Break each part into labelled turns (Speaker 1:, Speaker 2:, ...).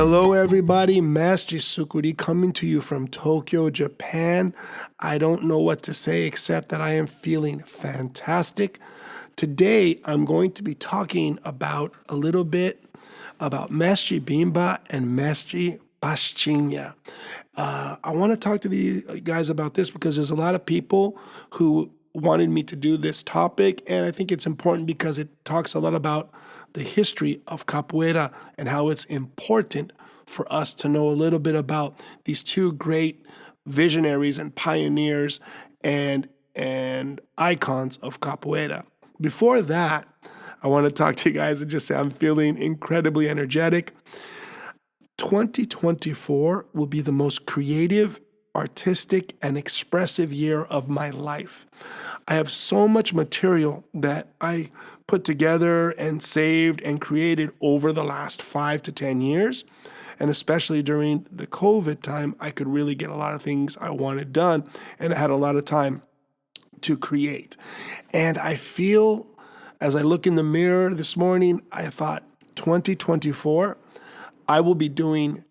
Speaker 1: Hello, everybody. Mestre Sukuri coming to you from Tokyo, Japan. I don't know what to say except that I am feeling fantastic. Today, I'm going to be talking about a little bit about Mestre Bimba and Mestre Pastinha. I want to talk to you guys about this because there's a lot of people who wanted me to do this topic, and I think it's important because it talks a lot about the history of capoeira and how it's important for us to know a little bit about these two great visionaries and pioneers and icons of capoeira. Before that, I want to talk to you guys and just say I'm feeling incredibly energetic. 2024 will be the most creative, artistic, and expressive year of my life. I have so much material that I put together and saved and created over the last 5 to 10 years. And especially during the COVID time, I could really get a lot of things I wanted done, and I had a lot of time to create. And I feel, as I look in the mirror this morning, I thought 2024, I will be doing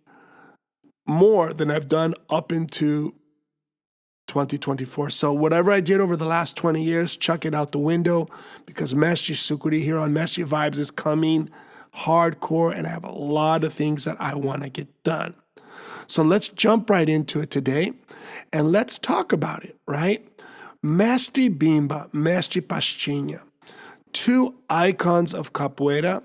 Speaker 1: more than I've done up into 2024. So whatever I did over the last 20 years, chuck it out the window because Mestre Sukuri here on Mestre Vibes is coming hardcore, and I have a lot of things that I want to get done. So let's jump right into it today and let's talk about it, right? Mestre Bimba, Mestre Pastinha, two icons of capoeira.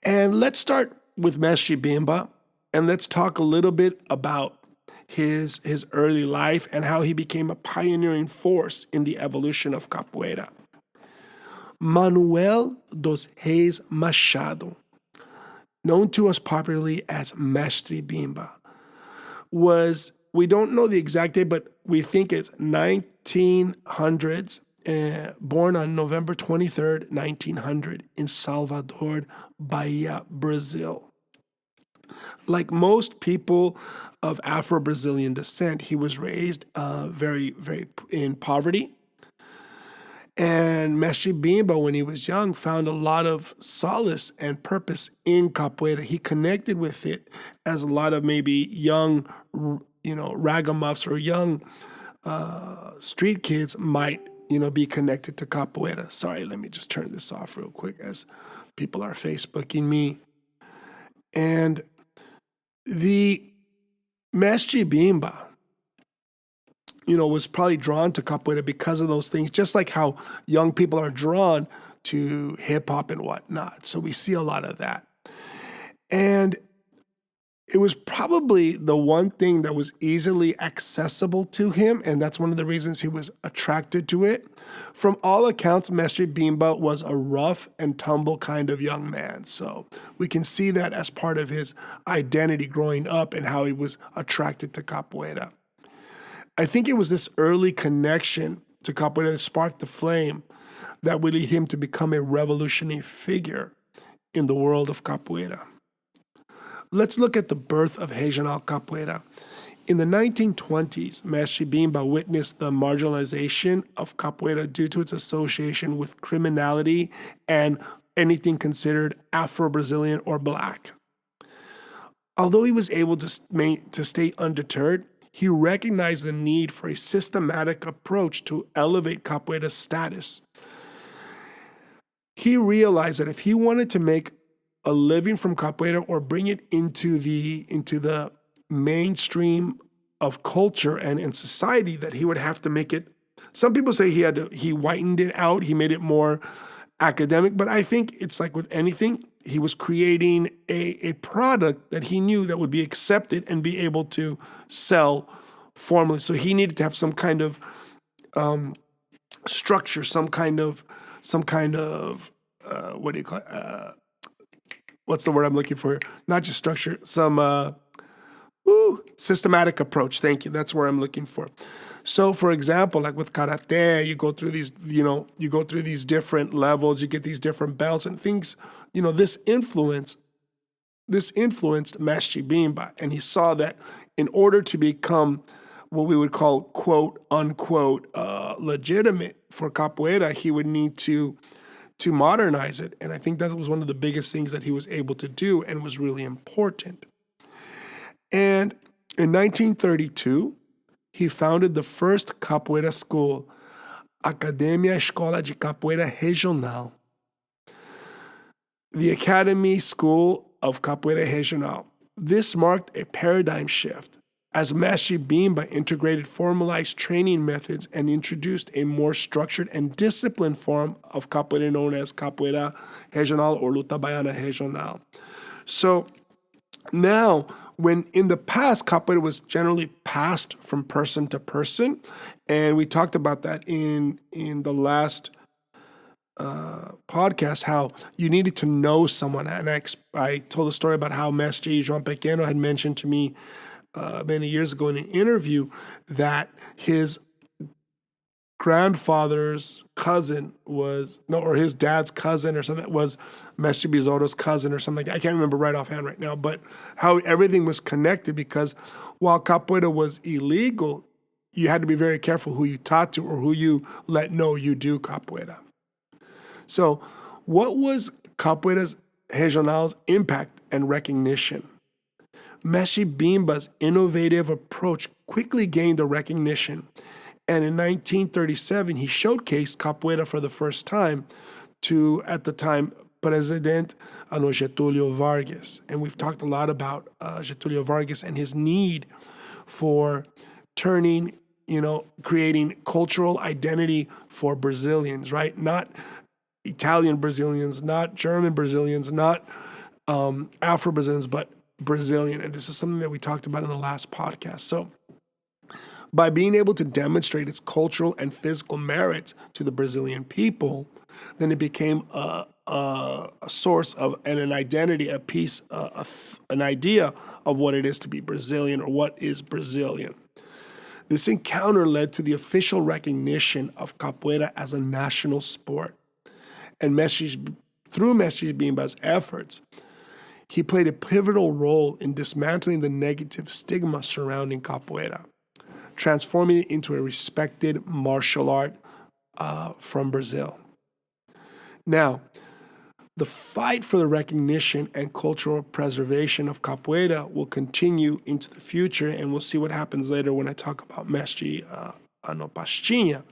Speaker 1: And let's start with Mestre Bimba, and let's talk a little bit about his early life and how he became a pioneering force in the evolution of capoeira. Manuel dos Reis Machado, known to us popularly as Mestre Bimba, we don't know the exact date, but we think it's 1900s, born on November 23rd, 1900 in Salvador, Bahia, Brazil. Like most people of Afro-Brazilian descent, he was raised very, very in poverty. And Mestre Bimba, when he was young, found a lot of solace and purpose in capoeira. He connected with it as a lot of maybe young, ragamuffs or young street kids might, be connected to capoeira. Sorry, let me just turn this off real quick as people are Facebooking me. And the Mestre Bimba, was probably drawn to capoeira because of those things, just like how young people are drawn to hip hop and whatnot. So we see a lot of that. And it was probably the one thing that was easily accessible to him, and that's one of the reasons he was attracted to it. From all accounts, Mestre Bimba was a rough and tumble kind of young man. So we can see that as part of his identity growing up and how he was attracted to capoeira. I think it was this early connection to capoeira that sparked the flame that would lead him to become a revolutionary figure in the world of capoeira. Let's look at the birth of regional capoeira. In the 1920s, Mestre Bimba witnessed the marginalization of capoeira due to its association with criminality and anything considered Afro-Brazilian or Black. Although he was able to stay undeterred, he recognized the need for a systematic approach to elevate capoeira's status. He realized that if he wanted to make a living from capoeira or bring it into the mainstream of culture and in society, that he would have to make it. Some people say he whitened it out, he made it more academic, but I think it's like with anything, he was creating a product that he knew that would be accepted and be able to sell formally. So he needed to have some kind of structure, some kind of what do you call it? What's the word I'm looking for? Not just structure, some systematic approach. Thank you. That's where I'm looking for. So, for example, like with karate, you go through these different levels, you get these different belts and things. This influenced Mestre Bimba, and he saw that in order to become what we would call quote unquote legitimate for capoeira, he would need to modernize it. And I think that was one of the biggest things that he was able to do and was really important. And in 1932, he founded the first capoeira school, Academia Escola de Capoeira Regional, the Academy School of Capoeira Regional. This marked a paradigm shift as Mestre Bimba integrated formalized training methods and introduced a more structured and disciplined form of capoeira known as Capoeira Regional or Luta Baiana Regional. So now, when in the past, capoeira was generally passed from person to person, and we talked about that in the last podcast, how you needed to know someone. And I told a story about how Mestre João Pequeno had mentioned to me many years ago in an interview that his grandfather's cousin or his dad's cousin or something was Mestre Besouro's cousin or something. I can't remember right offhand right now, but how everything was connected because while capoeira was illegal, you had to be very careful who you taught to or who you let know you do capoeira. So what was Capoeira Regional's impact and recognition? Mestre Bimba's innovative approach quickly gained the recognition, and in 1937 he showcased capoeira for the first time to, at the time, President Getúlio Vargas. And we've talked a lot about Getúlio Vargas and his need for creating cultural identity for Brazilians, right? Not Italian Brazilians, not German Brazilians, not Afro-Brazilians, but Brazilian. And this is something that we talked about in the last podcast. So by being able to demonstrate its cultural and physical merits to the Brazilian people, then it became a source of an identity, a piece, an idea of what it is to be Brazilian or what is Brazilian. This encounter led to the official recognition of capoeira as a national sport. And through Mestre Bimba's efforts, he played a pivotal role in dismantling the negative stigma surrounding capoeira, transforming it into a respected martial art from Brazil. Now, the fight for the recognition and cultural preservation of capoeira will continue into the future, and we'll see what happens later when I talk about Mestre Pastinha.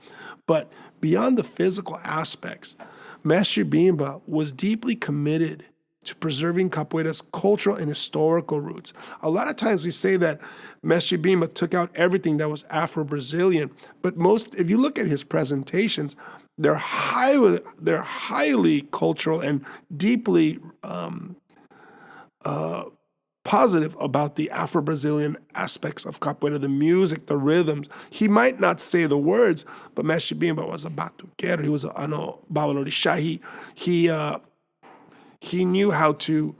Speaker 1: But beyond the physical aspects, Mestre Bimba was deeply committed to preserving capoeira's cultural and historical roots. A lot of times we say that Mestre Bimba took out everything that was Afro-Brazilian, but if you look at his presentations, they're highly cultural and deeply positive about the Afro-Brazilian aspects of capoeira, the music, the rhythms. He might not say the words, but Mestre Bimba was a batuqueiro. He was a babalorixá. He knew how to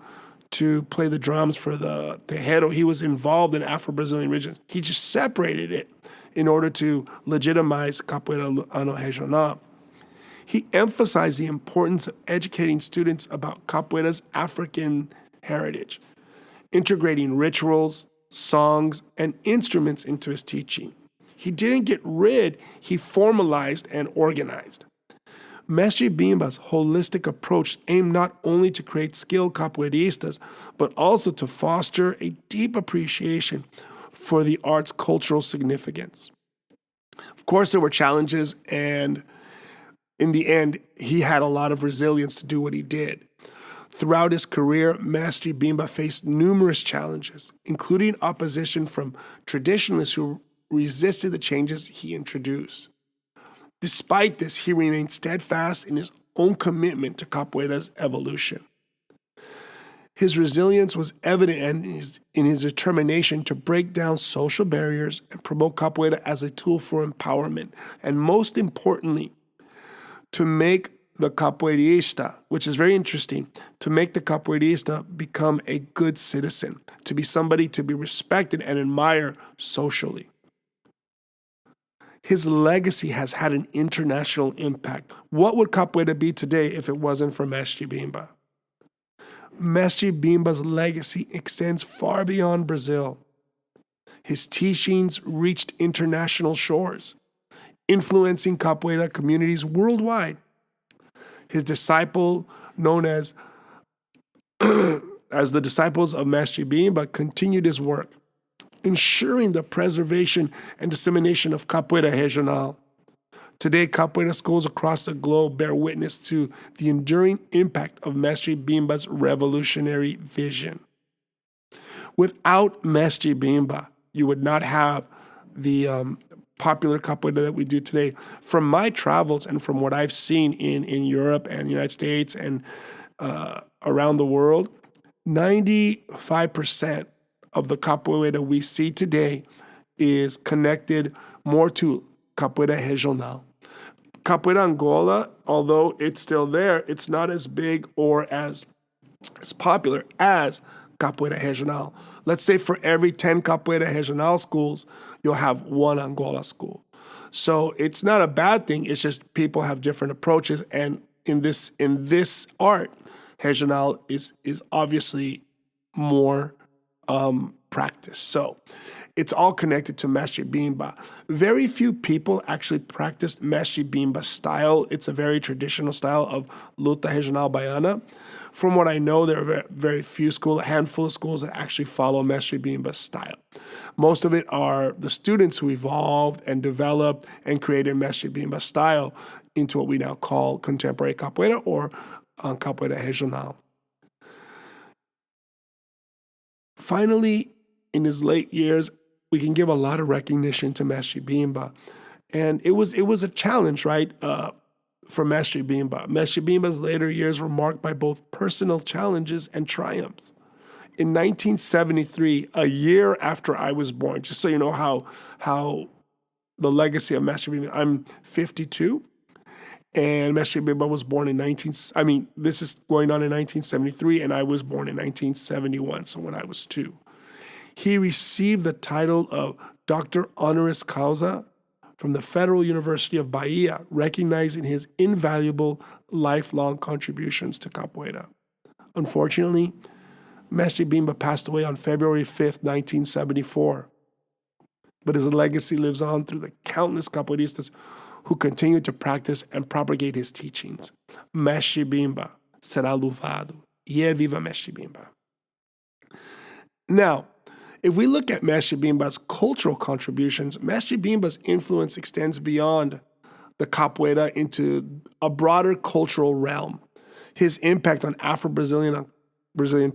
Speaker 1: play the drums for the terreiro. He was involved in Afro-Brazilian regions. He just separated it in order to legitimize capoeira regional. He emphasized the importance of educating students about capoeira's African heritage, integrating rituals, songs, and instruments into his teaching. He didn't get rid, he formalized and organized. Mestre Bimba's holistic approach aimed not only to create skilled capoeiristas, but also to foster a deep appreciation for the art's cultural significance. Of course, there were challenges, and in the end, he had a lot of resilience to do what he did. Throughout his career, Mestre Bimba faced numerous challenges, including opposition from traditionalists who resisted the changes he introduced. Despite this, he remained steadfast in his own commitment to capoeira's evolution. His resilience was evident in his determination to break down social barriers and promote capoeira as a tool for empowerment, and most importantly, to make the capoeirista, which is very interesting, to make the capoeirista become a good citizen, to be somebody to be respected and admired socially. His legacy has had an international impact. What would capoeira be today if it wasn't for Mestre Bimba? Mestre Bimba's legacy extends far beyond Brazil. His teachings reached international shores, influencing capoeira communities worldwide. His disciple, known as the disciples of Mestre Bimba, continued his work, ensuring the preservation and dissemination of Capoeira Regional. Today, capoeira schools across the globe bear witness to the enduring impact of Mestre Bimba's revolutionary vision. Without Mestre Bimba, you would not have the popular capoeira that we do today. From my travels and from what I've seen in Europe and the United States and around the world, 95% of the capoeira we see today is connected more to capoeira regional. Capoeira Angola, although it's still there, it's not as big or as popular as Capoeira Regional. Let's say for every 10 Capoeira Regional schools, you'll have one Angola school. So it's not a bad thing. It's just people have different approaches. And in this art, Regional is obviously more practiced. So it's all connected to Mestre Bimba. Very few people actually practice Mestre Bimba style. It's a very traditional style of Luta Regional Baiana. From what I know, there are very few schools, a handful of schools that actually follow Mestre Bimba style. Most of it are the students who evolved and developed and created Mestre Bimba style into what we now call contemporary capoeira or capoeira regional. Finally, in his late years, we can give a lot of recognition to Mestre Bimba. And it was a challenge, right, for Mestre Bimba. Mestre Bimba's later years were marked by both personal challenges and triumphs. In 1973, a year after I was born, just so you know how the legacy of Mestre Bimba, I'm 52, and Mestre Bimba was born in this is going on in 1973, and I was born in 1971, so when I was 2. He received the title of Doctor Honoris Causa from the Federal University of Bahia, recognizing his invaluable lifelong contributions to capoeira. Unfortunately, Mestre Bimba passed away on February 5th, 1974. But his legacy lives on through the countless capoeiristas who continue to practice and propagate his teachings. Mestre Bimba será louvado. E viva Mestre Bimba. Now, if we look at Mestre Bimba's cultural contributions, Mestre Bimba's influence extends beyond the capoeira into a broader cultural realm. His impact on Afro-Brazilian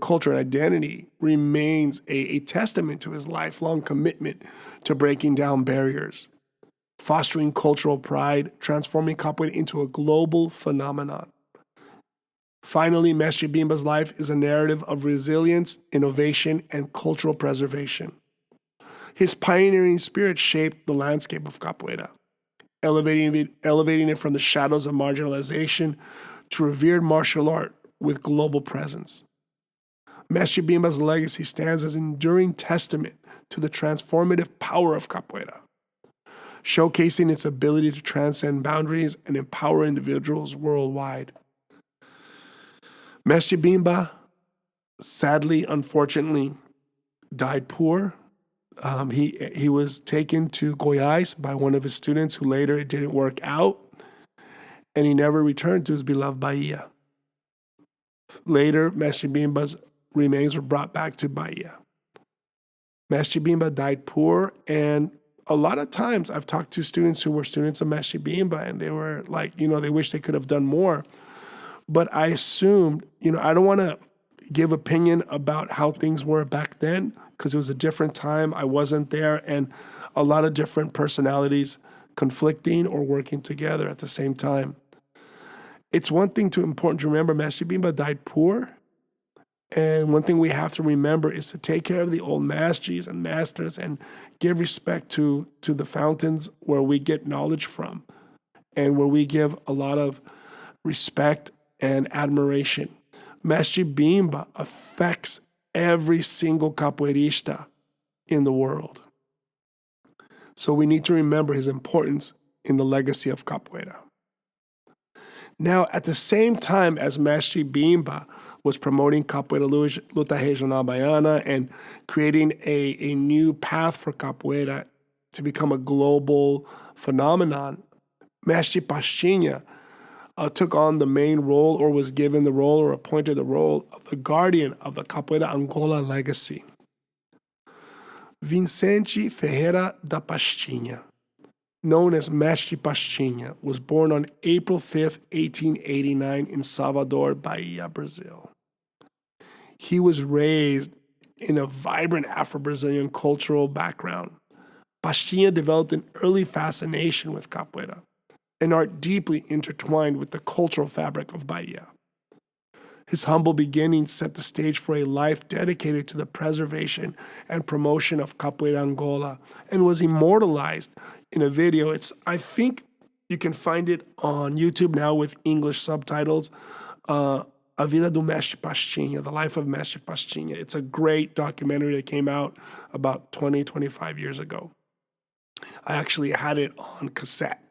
Speaker 1: culture and identity remains a testament to his lifelong commitment to breaking down barriers, fostering cultural pride, transforming capoeira into a global phenomenon. Finally, Mestre Bimba's life is a narrative of resilience, innovation, and cultural preservation. His pioneering spirit shaped the landscape of capoeira, elevating it from the shadows of marginalization to revered martial art with global presence. Mestre Bimba's legacy stands as an enduring testament to the transformative power of capoeira, showcasing its ability to transcend boundaries and empower individuals worldwide. Mestre Bimba, sadly, unfortunately, died poor. He was taken to Goiás by one of his students who later it didn't work out, and he never returned to his beloved Bahia. Later, Mestre Bimba's remains were brought back to Bahia. Mestre Bimba died poor, and a lot of times I've talked to students who were students of Mestre Bimba, and they were like, they wish they could have done more. But I assumed, I don't want to give opinion about how things were back then because it was a different time. I wasn't there, and a lot of different personalities conflicting or working together at the same time. It's one thing important to remember, Mestre Bimba died poor. And one thing we have to remember is to take care of the old masters and give respect to the fountains where we get knowledge from and where we give a lot of respect and admiration. Mestre Bimba affects every single capoeirista in the world. So we need to remember his importance in the legacy of capoeira. Now, at the same time as Mestre Bimba was promoting Capoeira Luta Regional Baiana and creating a new path for capoeira to become a global phenomenon, Mestre Pastinha took on the main role or was given the role or appointed the role of the guardian of the Capoeira Angola legacy. Vicente Ferreira da Pastinha, known as Mestre Pastinha, was born on April 5th, 1889 in Salvador, Bahia, Brazil. He was raised in a vibrant Afro-Brazilian cultural background. Pastinha developed an early fascination with capoeira, an art deeply intertwined with the cultural fabric of Bahia. His humble beginnings set the stage for a life dedicated to the preservation and promotion of Capoeira Angola and was immortalized in a video. I think you can find it on YouTube now with English subtitles. A Vida do Mestre Pastinha, The Life of Mestre Pastinha. It's a great documentary that came out about 25 years ago. I actually had it on cassette,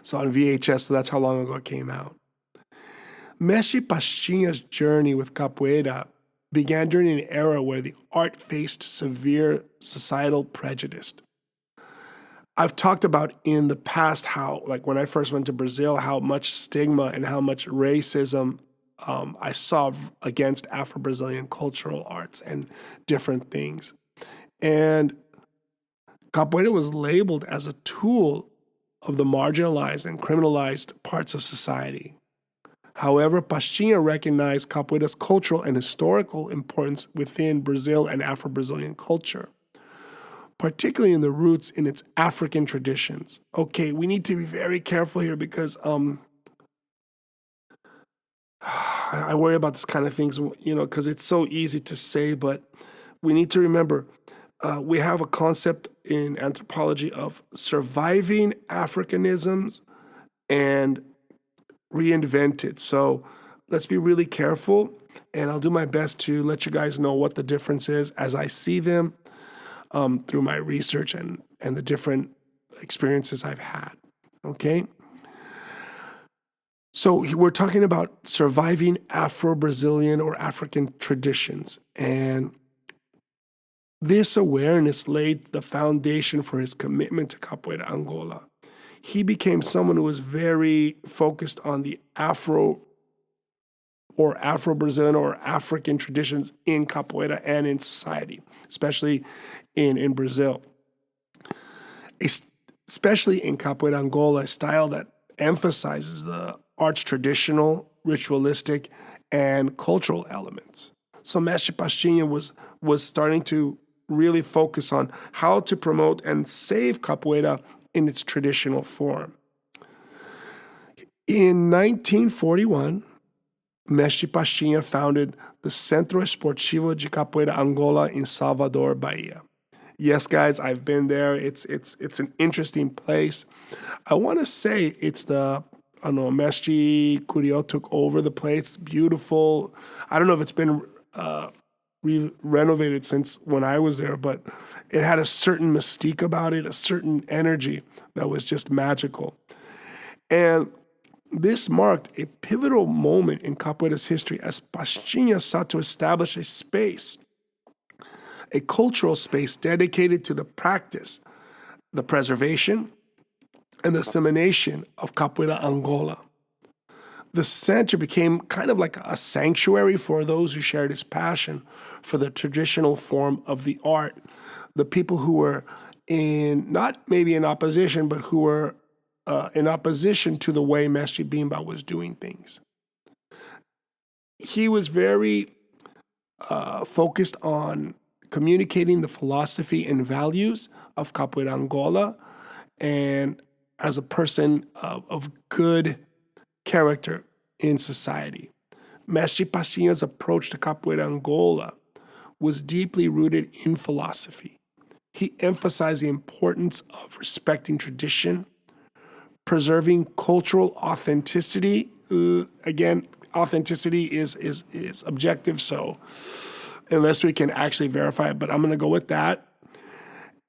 Speaker 1: so on VHS, so that's how long ago it came out. Mestre Pastinha's journey with capoeira began during an era where the art faced severe societal prejudice. I've talked about in the past how, like when I first went to Brazil, how much stigma and how much racism I saw against Afro-Brazilian cultural arts and different things. And capoeira was labeled as a tool of the marginalized and criminalized parts of society. However, Pastinha recognized capoeira's cultural and historical importance within Brazil and Afro-Brazilian culture, particularly in the roots in its African traditions. Okay, we need to be very careful here because I worry about this kind of things, because it's so easy to say, but we need to remember we have a concept in anthropology of surviving Africanisms and reinvented. So let's be really careful, and I'll do my best to let you guys know what the difference is as I see them through my research and the different experiences I've had, okay? So we're talking about surviving Afro-Brazilian or African traditions, and this awareness laid the foundation for his commitment to Capoeira Angola. He became someone who was very focused on the Afro or Afro-Brazilian or African traditions in capoeira and in society, especially in Brazil. Especially in Capoeira Angola, a style that emphasizes the art's traditional, ritualistic, and cultural elements. So Mestre Pastinha was starting to really focus on how to promote and save capoeira in its traditional form. In 1941, Mestre Pastinha founded the Centro Esportivo de Capoeira Angola in Salvador, Bahia. Yes, guys, I've been there. It's an interesting place. I want to say it's Mestre Curió took over the place. Beautiful. I don't know if it's been renovated since when I was there, but it had a certain mystique about it, a certain energy that was just magical. And this marked a pivotal moment in capoeira's history as Pastinha sought to establish a space, a cultural space dedicated to the practice, the preservation, and the dissemination of Capoeira Angola. The center became kind of like a sanctuary for those who shared his passion for the traditional form of the art, the people who were not maybe in opposition, but who were in opposition to the way Mestre Bimba was doing things. He was very focused on communicating the philosophy and values of Capoeira Angola, and as a person of good character in society. Mestre Pastinha's approach to Capoeira Angola was deeply rooted in philosophy. He emphasized the importance of respecting tradition, preserving cultural authenticity. Again, authenticity is objective, so unless we can actually verify it, but I'm going to go with that.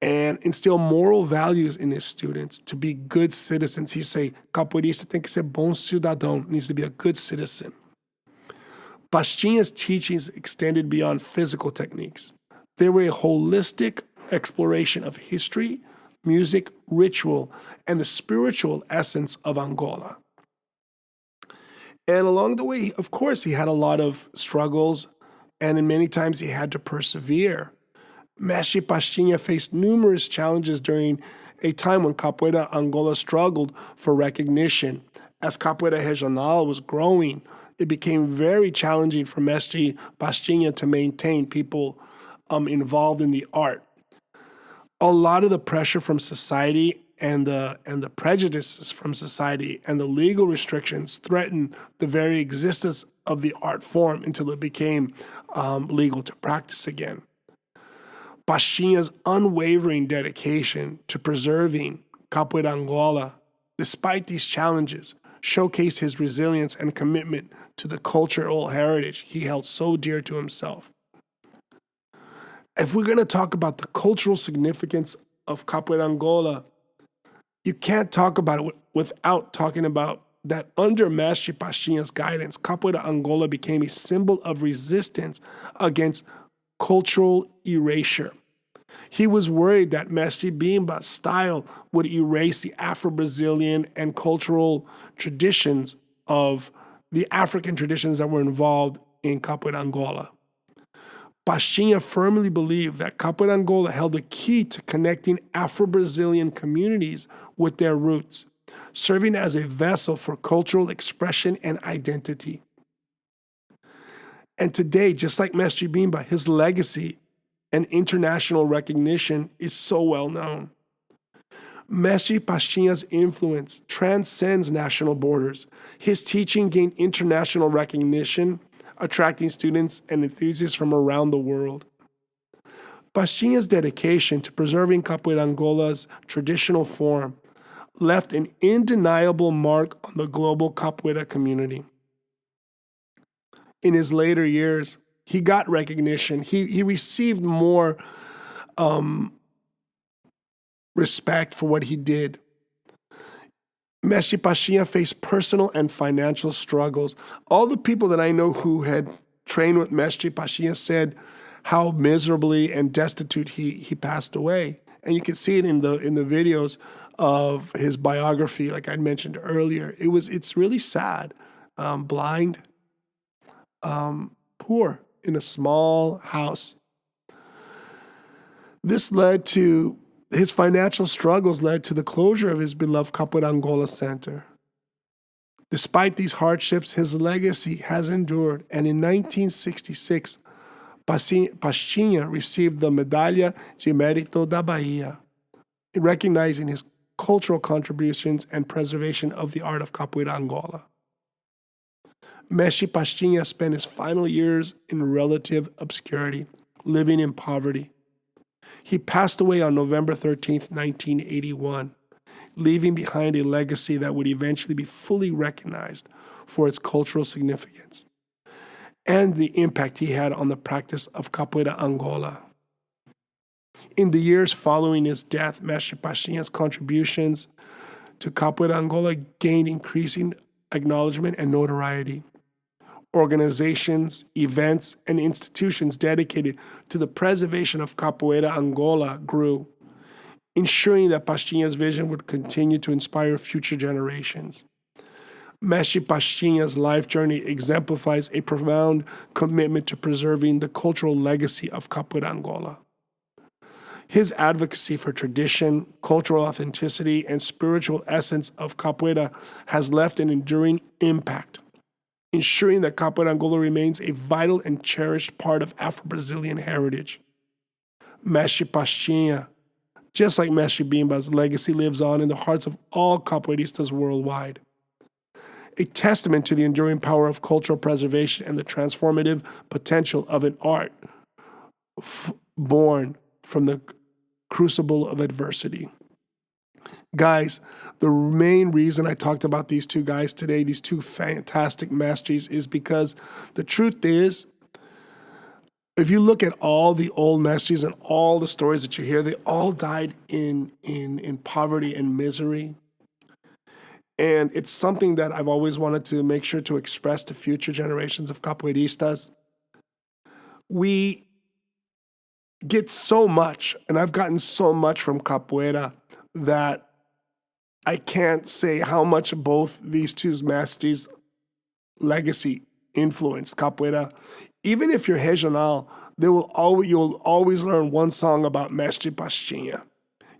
Speaker 1: And instill moral values in his students to be good citizens. He say, capoeirista tem que ser bom cidadão, needs to be a good citizen. Pastinha's teachings extended beyond physical techniques. They were a holistic exploration of history, music, ritual, and the spiritual essence of Angola. And along the way, of course, he had a lot of struggles, and in many times he had to persevere Mestre Pastinha faced numerous challenges during a time when Capoeira Angola struggled for recognition. As Capoeira Regional was growing, it became very challenging for Mestre Pastinha to maintain people involved in the art. A lot of the pressure from society and the prejudices from society and the legal restrictions threatened the very existence of the art form until it became legal to practice again. Pastinha's unwavering dedication to preserving Capoeira Angola, despite these challenges, showcased his resilience and commitment to the cultural heritage he held so dear to himself. If we're going to talk about the cultural significance of Capoeira Angola, you can't talk about it without talking about that under Mestre Pastinha's guidance, Capoeira Angola became a symbol of resistance against cultural erasure. He was worried that Mestre Bimba's style would erase the Afro-Brazilian and cultural traditions of the African traditions that were involved in Capoeira Angola. Pastinha firmly believed that Capoeira Angola held the key to connecting Afro-Brazilian communities with their roots, serving as a vessel for cultural expression and identity. And today, just like Mestre Bimba, his legacy and international recognition is so well known. Mestre Pastinha's influence transcends national borders. His teaching gained international recognition, attracting students and enthusiasts from around the world. Pastinha's dedication to preserving Capoeira Angola's traditional form left an undeniable mark on the global capoeira community. In his later years, he got recognition. He received more respect for what he did. Mestre Pastinha faced personal and financial struggles. All the people that I know who had trained with Mestre Pastinha said how miserably and destitute he passed away. And you can see it in the videos of his biography, like I mentioned earlier. It's really sad. Blind, poor, in a small house. His financial struggles led to the closure of his beloved Capoeira Angola Center. Despite these hardships, his legacy has endured, and in 1966, Pastinha received the Medalha de Mérito da Bahia, recognizing his cultural contributions and preservation of the art of Capoeira Angola. Mestre Pastinha spent his final years in relative obscurity, living in poverty. He passed away on November 13th, 1981, leaving behind a legacy that would eventually be fully recognized for its cultural significance and the impact he had on the practice of Capoeira Angola. In the years following his death, Mestre Pastinha's contributions to Capoeira Angola gained increasing acknowledgement and notoriety. Organizations, events, and institutions dedicated to the preservation of Capoeira Angola grew, ensuring that Pastinha's vision would continue to inspire future generations. Mestre Pastinha's life journey exemplifies a profound commitment to preserving the cultural legacy of Capoeira Angola. His advocacy for tradition, cultural authenticity, and spiritual essence of Capoeira has left an enduring impact, ensuring that Capoeira Angola remains a vital and cherished part of Afro-Brazilian heritage. Mestre Pastinha, just like Mestre Bimba's legacy, lives on in the hearts of all capoeiristas worldwide. A testament to the enduring power of cultural preservation and the transformative potential of an art born from the crucible of adversity. Guys, the main reason I talked about these two guys today, these two fantastic maestros, is because the truth is, if you look at all the old maestros and all the stories that you hear, they all died in poverty and misery. And it's something that I've always wanted to make sure to express to future generations of capoeiristas. We get so much, and I've gotten so much from capoeira, that I can't say how much both these two masters' legacy influenced capoeira. Even if you're regional, you'll always learn one song about Mestre Pastinha.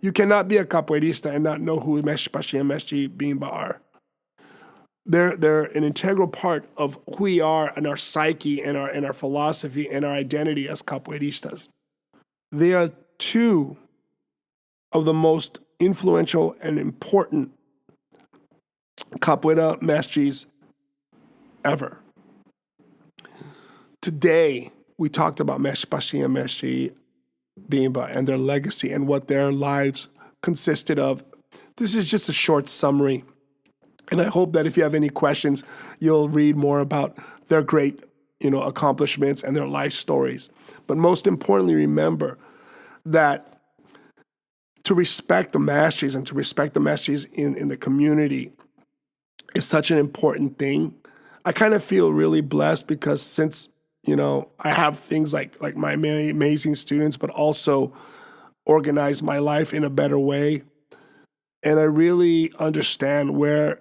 Speaker 1: You cannot be a capoeirista and not know who Mestre Pastinha and Mestre Bimba are. They're an integral part of who we are and our psyche and our philosophy and our identity as capoeiristas. They are two of the most influential and important capoeira mestres ever. Today, we talked about Mestre Pastinha and Mestre Bimba and their legacy and what their lives consisted of. This is just a short summary. And I hope that if you have any questions, you'll read more about their great, accomplishments and their life stories. But most importantly, remember that to respect the masters and to respect the masters in the community is such an important thing. I kind of feel really blessed because since, I have things like my amazing students, but also organize my life in a better way. And I really understand where,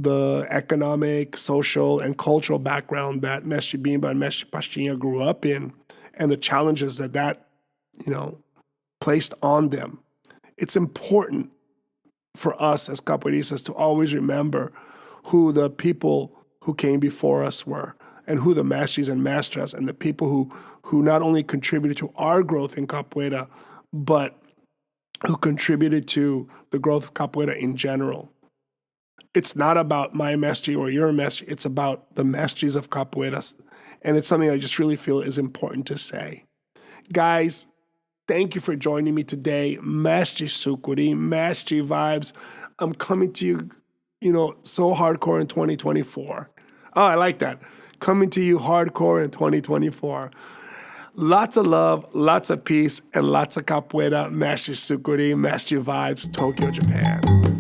Speaker 1: the economic, social, and cultural background that Mestre Bimba and Mestre Pastinha grew up in and the challenges that placed on them. It's important for us as capoeiristas to always remember who the people who came before us were and who the masters and mastras and the people who not only contributed to our growth in capoeira, but who contributed to the growth of capoeira in general. It's not about my mestre or your mestre. It's about the mestres of capoeira. And it's something I just really feel is important to say. Guys, thank you for joining me today. Mestre Sucuri, Mestre Vibes. I'm coming to you, so hardcore in 2024. Oh, I like that. Coming to you hardcore in 2024. Lots of love, lots of peace, and lots of capoeira. Mestre Sucuri, Mestre Vibes, Tokyo, Japan.